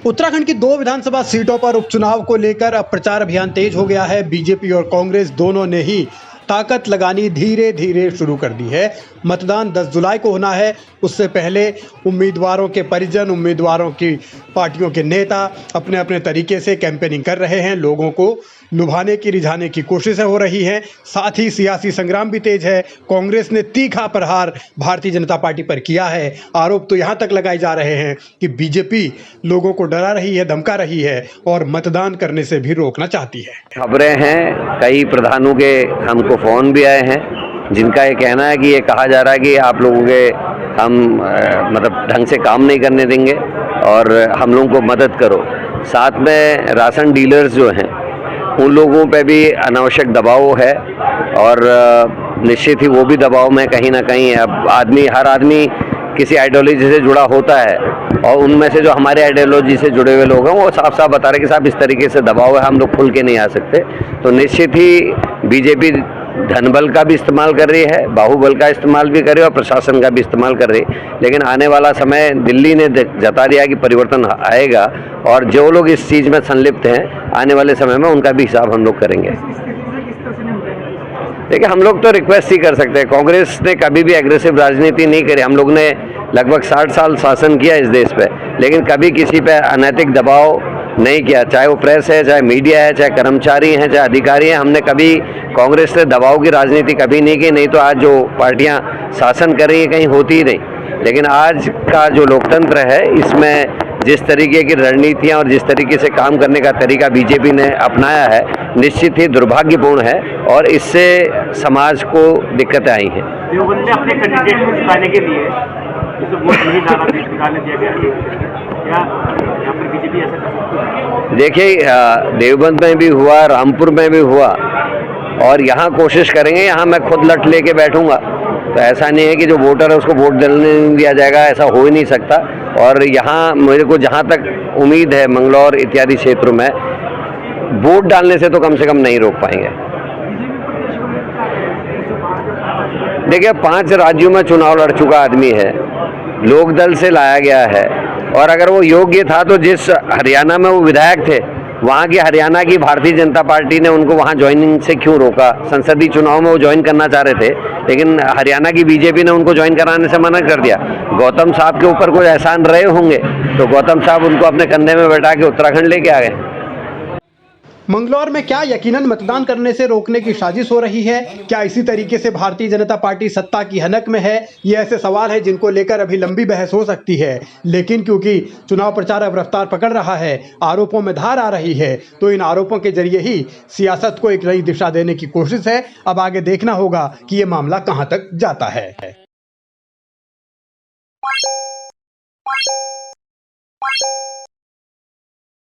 उत्तराखंड की 2 विधानसभा सीटों पर उपचुनाव को लेकर अब प्रचार अभियान तेज हो गया है। बीजेपी और कांग्रेस दोनों ने ही ताकत लगानी धीरे धीरे शुरू कर दी है। मतदान 10 जुलाई को होना है। उससे पहले उम्मीदवारों के परिजन, उम्मीदवारों की पार्टियों के नेता अपने अपने तरीके से कैंपेनिंग कर रहे हैं। लोगों को लुभाने की, रिझाने की कोशिशें हो रही हैं। साथ ही सियासी संग्राम भी तेज है। कांग्रेस ने तीखा प्रहार भारतीय जनता पार्टी पर किया है। आरोप तो यहाँ तक लगाए जा रहे हैं कि बीजेपी लोगों को डरा रही है, धमका रही है और मतदान करने से भी रोकना चाहती है। खबरें हैं, कई प्रधानों के हमको फ़ोन भी आए हैं जिनका ये कहना है कि ये कहा जा रहा है कि आप लोगों के हम मतलब ढंग से काम नहीं करने देंगे और हम लोगों को मदद करो। साथ में राशन डीलर्स जो हैं उन लोगों पे भी अनावश्यक दबाव है और निश्चित ही वो भी दबाव में कहीं ना कहीं है। अब हर आदमी किसी आइडियोलॉजी से जुड़ा होता है और उनमें से जो हमारे आइडियोलॉजी से जुड़े हुए लोग हैं वो साफ साफ बता रहे हैं कि साहब इस तरीके से दबाव है, हम लोग खुल के नहीं आ सकते। तो निश्चित ही बीजेपी धनबल का भी इस्तेमाल कर रही है, बाहुबल का इस्तेमाल भी कर रही है और प्रशासन का भी इस्तेमाल कर रही है। लेकिन आने वाला समय दिल्ली ने जता दिया कि परिवर्तन आएगा और जो लोग इस चीज़ में संलिप्त हैं आने वाले समय में उनका भी हिसाब हम लोग करेंगे। देखिए, हम लोग तो रिक्वेस्ट ही कर सकते हैं। कांग्रेस ने कभी भी एग्रेसिव राजनीति नहीं करी। हम लोग ने लगभग 60 साल शासन किया इस देश पे, लेकिन कभी किसी पे अनैतिक दबाव नहीं किया, चाहे वो प्रेस है, चाहे मीडिया है, चाहे कर्मचारी हैं, चाहे अधिकारी हैं। हमने कभी कांग्रेस से दबाव की राजनीति कभी नहीं की। नहीं तो आज जो पार्टियां शासन कर रही हैं कहीं होती ही नहीं। लेकिन आज का जो लोकतंत्र है इसमें जिस तरीके की रणनीतियां और जिस तरीके से काम करने का तरीका बीजेपी ने अपनाया है निश्चित ही दुर्भाग्यपूर्ण है और इससे समाज को दिक्कतें आई हैं। देवबंद ने अपने कैंडिडेट को जिताने के लिए वोट नहीं डालने दिया गया, क्या यहाँ पर बीजेपी ऐसा कर सकती है? देखिए, देवबंद में भी हुआ, रामपुर में भी हुआ और यहाँ कोशिश करेंगे। यहाँ मैं खुद लट लेके बैठूंगा, तो ऐसा नहीं है कि जो वोटर है उसको वोट डालने नहीं दिया जाएगा, ऐसा हो ही नहीं सकता। और यहाँ मेरे को जहाँ तक उम्मीद है मंगलौर इत्यादि क्षेत्रों में वोट डालने से तो कम से कम नहीं रोक पाएंगे। देखिए, 5 राज्यों में चुनाव लड़ चुका आदमी है, लोकदल से लाया गया है और अगर वो योग्य था तो जिस हरियाणा में वो विधायक थे वहाँ की हरियाणा की भारतीय जनता पार्टी ने उनको वहाँ ज्वाइनिंग से क्यों रोका? संसदीय चुनाव में वो ज्वाइन करना चाह रहे थे लेकिन हरियाणा की बीजेपी ने उनको ज्वाइन कराने से मना कर दिया। गौतम साहब के ऊपर कोई एहसान रहे होंगे तो गौतम साहब उनको अपने कंधे में बैठा के उत्तराखंड लेके आ गए। मंगलौर में क्या यकीनन मतदान करने से रोकने की साजिश हो रही है? क्या इसी तरीके से भारतीय जनता पार्टी सत्ता की हनक में है? ये ऐसे सवाल हैं जिनको लेकर अभी लंबी बहस हो सकती है। लेकिन क्योंकि चुनाव प्रचार अब रफ्तार पकड़ रहा है, आरोपों में धार आ रही है, तो इन आरोपों के जरिए ही सियासत को एक नई दिशा देने की कोशिश है। अब आगे देखना होगा कि ये मामला कहां तक जाता है।